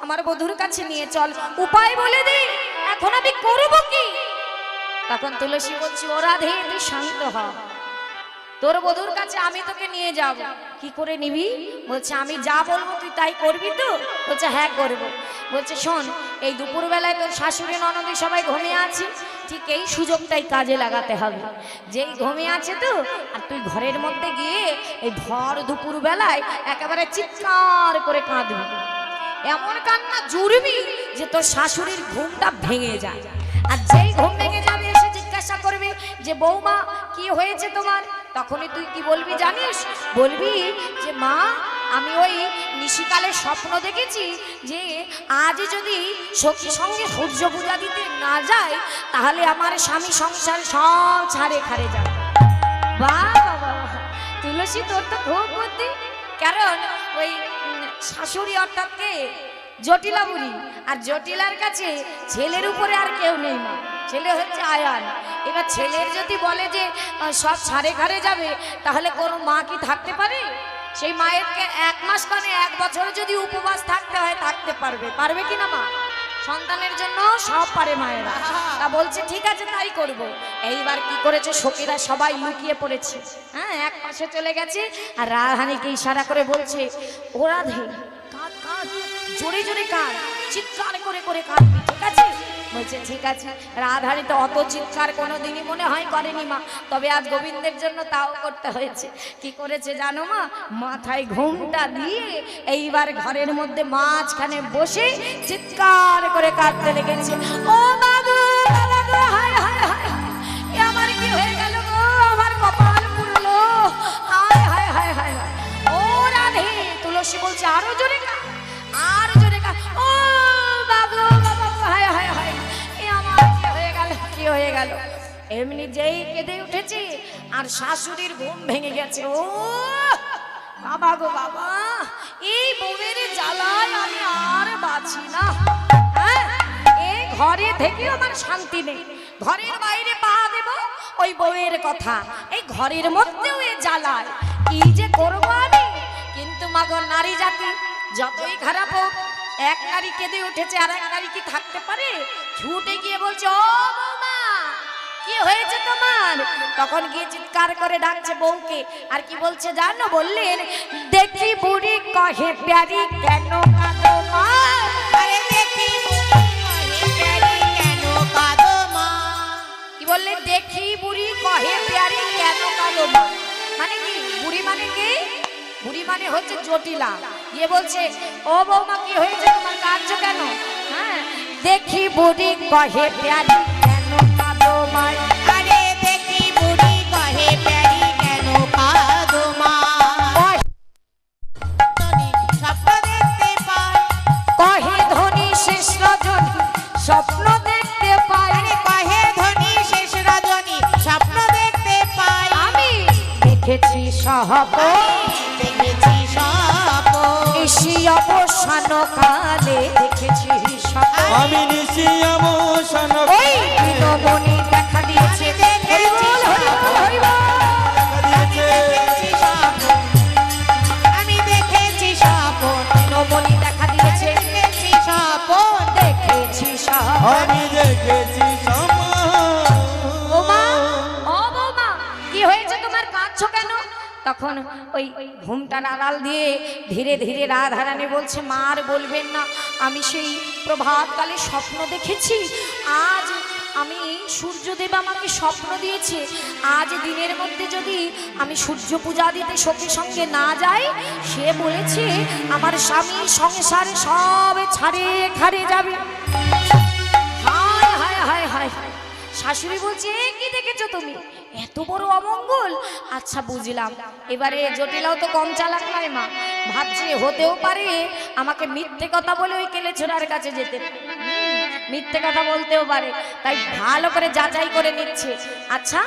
আমার বধূর কাছে নিয়ে চল, উপায় বলে দে, এখন আমি করব কি? তখন তুলসী বলছি, ও রাধে তুই শান্ত হ, তোর বধূর কাছে আমি তোকে নিয়ে যাব। কি করে নিবি? বলছে আমি যা বলবো তুই তাই করবি তো? বলছে হ্যাঁ করবো। বলছে শোন, এই দুপুর বেলায় তোর শাশুড়ি ননদি সবাই ঘুমিয়ে আছে, ঠিক এই সুযোগটাই কাজে লাগাতে হবে। যেই ঘুমিয়ে আছে তো, আর তুই ঘরের মধ্যে গিয়ে এই ভর দুপুর বেলায় একেবারে চিৎকার করে কাঁদবি, এমন কান্না জুড়বি যে তোর শাশুড়ির ঘুমটা ভেঙে যায়। আর যেই ঘুম ভেঙে যাবে এসে জিজ্ঞাসা করবে যে বৌমা কি হয়েছে তোমার, তখনই তুই কি বলবি জানিস? বলবি যে মা আমি ওই নিশিকালে স্বপ্ন দেখেছি যে আজ যদি সখীর সঙ্গে সূর্য পূজা দিতে না যায় তাহলে আমার স্বামী সংসার সব ছাড়ে খারে যাবে। বাহ বাবা, তুলসী তোর তো খুব বুদ্ধি। কারণ ওই শাশুড়ি অর্থাৎ কে? জটিলা বুড়ি, আর জটিলার কাছে ছেলের উপরে আর কেউ নেই মা, ছেলে হচ্ছে আয়ান। এবার ছেলের যদি বলে যে সব ছাড়ে খারে যাবে, তাহলে কোনো মা কি থাকতে পারে? সেই মায়েরকে 1 মাস মানে 1 বছর যদি উপবাস থাকতে হয় থাকতে পারবে, পারবে কি না মা? সন্তানের জন্য সব পারে মায়েরা। তা বলছে ঠিক আছে তাই করব। এইবার কি করেছে, সখীরা সবাই লুকিয়ে পড়েছে, হ্যাঁ এক পাশে চলে গেছে। আর রাধারানীকে ইশারা করে বলছে, ও রাধে কাঁদ কাঁদ, জোরে জোরে কাঁদ, চিৎকার করে করে কাঁদবি, ঠিক আছে? বলছে ঠিক আছে। রাধারানী তো অত চিৎকার কোনোদিনই মনে হয় করেনি মা, তবে আজ গোবিন্দের জন্য তাও করতে হয়েছে। কি করেছে জানো মা? মাথায় ঘুমটা দিয়ে এইবার ঘরের মধ্যে মাঝখানে বসে চিৎকার করে কাঁদতে লেগেছে। ও বাবা বাবা গো, হায় হায় হায়, এ আমার কি হয়ে গেল গো, আমার কপাল পুরলো, হায় হায় হায় হায় হায়। ও রাধে, তুলসী বলছে আরো জোরে কাঁদ, আরো জোরে কাঁদ। ও বাবা বাবা, হায় হায় হায়, এ আমার কি হয়ে গেল, কি হয়ে গেল? এমনি যেই কেঁদে উঠেছে আর শাশুড়ির ঘুম ভেঙে গেছে। ও বাবা গো বাবা, এই বউয়ের জ্বালায় আমি আর বাঁচি না। হ্যাঁ, এই ঘরে থেকে আমার শান্তি নেই, ঘরের বাইরে পা দেব ওই বউয়ের কথা, এই ঘরের মধ্যেও এ জ্বালায়, কি যে করবো আমি? কিন্তু মাগো নারী জাতি যতই খারাপ হোক, এক নারী কেঁদে উঠেছে আর এক নারী কি থাকতে পারে? ছুটে গিয়ে বলছে, ও বৌমা কি হয়েছে তোমার? তখন গিয়ে চিৎকার করে ডাকছে বউকে। আর কি বলছে জানো? বললেন, দেখি বুড়ি কহে প্যারি কেন কাঁদো মা, আরে দেখি বুড়ি কহে প্যারি কেন কাঁদো মা। কি বললেন? দেখি বুড়ি কহে প্যারি কেন কাঁদো মা, মানে কি? বুড়ি মানে কি? বুড়ি মানে হচ্ছে জটিলা। গিয়ে বলছে, ও বৌমা কি হয়েছে তোমার, কাঁদছো কেন? হ্যাঁ, দেখি বুড়ি কহে প্যারি কেন কাঁদো মা, আরে দেখি বুড়ি কহে প্যারি কেন কাঁদো মা। স্বপ্ন দেখতে পাই, কহে ধনী শেষ রজনী স্বপ্ন দেখতে পাই, আরে কহে ধনী শেষ রজনী স্বপ্ন দেখতে পাই। আমি দেখেছি স্বপ্ন, দেখেছি স্বপ্ন, নিশি অবসান কালে দেখেছি স্বপ্ন, আমি নিশি অবসান ওই বিনোমণি দেখা দিয়েছে, আমি দেখেছি স্বপ্ন, বিনোমণি দেখা দিয়েছে, দেখেছি স্বপ্ন, দেখেছি স্বপ্ন, আমি দেখেছি স্বপ্ন। ও মা, ও বৌমা কি হয়েছে তোমার, কাঁদছো কেন? তখন ওই ঘুমটার আড়াল দিয়ে ধীরে ধীরে রাধারানী বলছে, মা আর বলবেন না, আমি সেই প্রভাতকালে স্বপ্ন দেখেছি। আজ আমি সূর্যদেব আমাকে স্বপ্ন দিয়েছে, আজ দিনের মধ্যে যদি আমি সূর্য পূজা দিতে সখীর সঙ্গে না যাই, সে বলেছে আমার স্বামী সংসার সব ছাড়ে খারে যাবে। হায় হায় হায় হায় হায়। শাশুড়ি বলছে, কি দেখেছো তুমি, এত বড় অমঙ্গল? আচ্ছা বুঝলাম। এবারে জটিলাও তো কম চালাক নয় মা, ভাবছে হতেও পারে আমাকে মিথ্যে কথা বলে ওই কেলেছোড়ার কাছে যেতে, মিথ্যে কথা বলতেও পারে, তাই ভালো করে যাচাই করে নিচ্ছে। আচ্ছা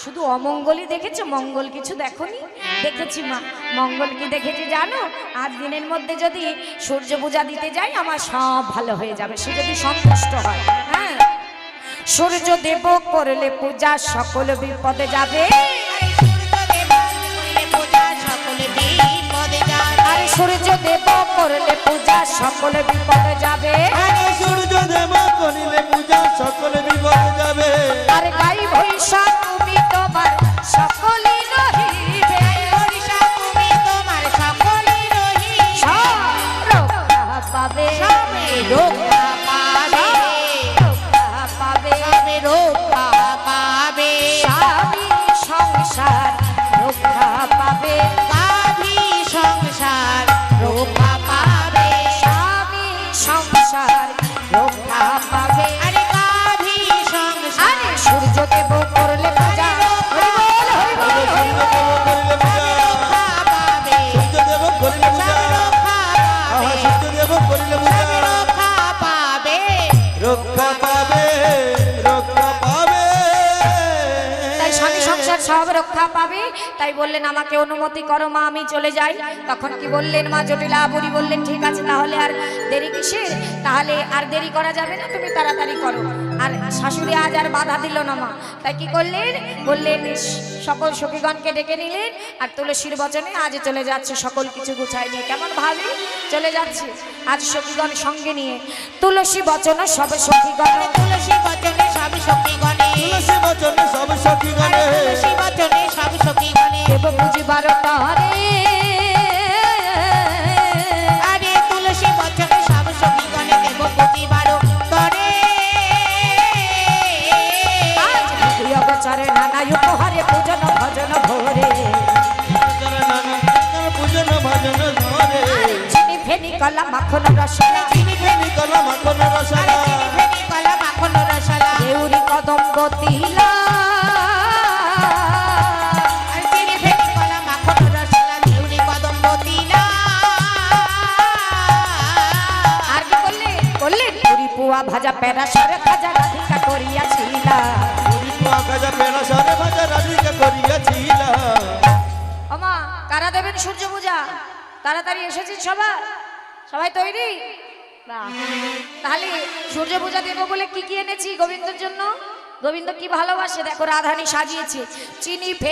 শুধু অমঙ্গলই দেখেছো, মঙ্গল কিছু দেখোনি? দেখেছি মা। মঙ্গল কি দেখেছি জানো? আজ দিনের মধ্যে যদি সূর্য পূজা দিতে যাই আমার সব ভালো হয়ে যাবে, সে যদি সন্তুষ্ট হয়। হ্যাঁ, সূর্য দেব করলে পূজা সকল বিপদে যাবে, আরে সূর্য দেব করলে পূজা সকল বিপদ যাবে আরে সূর্য দেব করিলে পূজা সকল বিপদ যাবে আর গাই ভৈষা তুমি তোমার সকলই রহিবে হরিষা তুমি তোমার সকলই রহি সব রক্ষা পাবে সবে রক্ষা পাবে রক্ষা পাবে সবে রক্ষা পাবে স্বামী সংসার রক্ষা পাবে গাভী সংসার রক্ষা পাবে স্বামী সংসার রক্ষা পাবে আরে গাভী সংসার আরে সূর্য দেব করলে পূজা হরি বল, হরি বল, আরে হরি সূর্য বল। দেব করিলে পূজা রক্ষা পাবে সূর্য দেব করিলে পূজা সবে রক্ষা আহা পাবে সূর্য দেব করিলে পূজা সবে রক্ষা পাবে রক্ষা পাবে রক্ষা পাবে তাই স্বামী সংসার সব রক্ষা পাবে তাই বললেন আমাকে অনুমতি করো মা আমি চলে যাই তখন কি বললেন মা জটিলা বুড়ি বললেন ঠিক আছে তাহলে আর দেরি কিসের তাহলে আর দেরি করা যাবে না তুমি তাড়াতাড়ি করো আর শাশুড়ি আজ আর বাধা দিল না মা তাই কি করলেন বললেন সকল সখীগণকে ডেকে নিলেন আর তুলসীর বচনে আজ চলে যাচ্ছে সকল কিছু গুছাই নিয়ে কেমন ভাবে চলে যাচ্ছে আজ সখীগণ সঙ্গে নিয়ে তুলসী বচন সব সখীগণ তুলসী বচনে সব সখীগণে তুলসী বচনে সব সখী গণে তুলসী বচনে সব সখীগণে দেব বুঝিবার তারে আরে তুলসী বচনে সব সখীগণে দেব প্রতিবার করে আজ প্রিয় গোচরে নানা উপহারে পূজন ভজন ভরে পূজন ভজন ধরে চিনি ফেনি কলা মাখন রসলা চিনি ফেনি কলা মাখন রসলা আরে চিনি ফেনি কলা মাখন রসলা দেউরি কদম্ব তিলা আরে চিনি ফেনি কলা মাখন রসলা দেউরি কদম্ব তিলা আর কি করলেন পুরি পুয়া ভাজা পেরা সরে খাজা রাধিকা করিয়াছিলা আকাজা পেড়া সারে ভাজা রাধিকা করিয়াছিল ওমা কারা দেবেন সূর্য পূজা তাড়াতাড়ি এসেছি সবাই সবাই তৈরি বাহ। তাহলে সূর্য পূজা দেবো বলে কি কি এনেছি গোবিন্দর জন্য গোবিন্দ কি ভালোবাসে দেখো রাধানী সাজিয়েছে চিনি ফেনি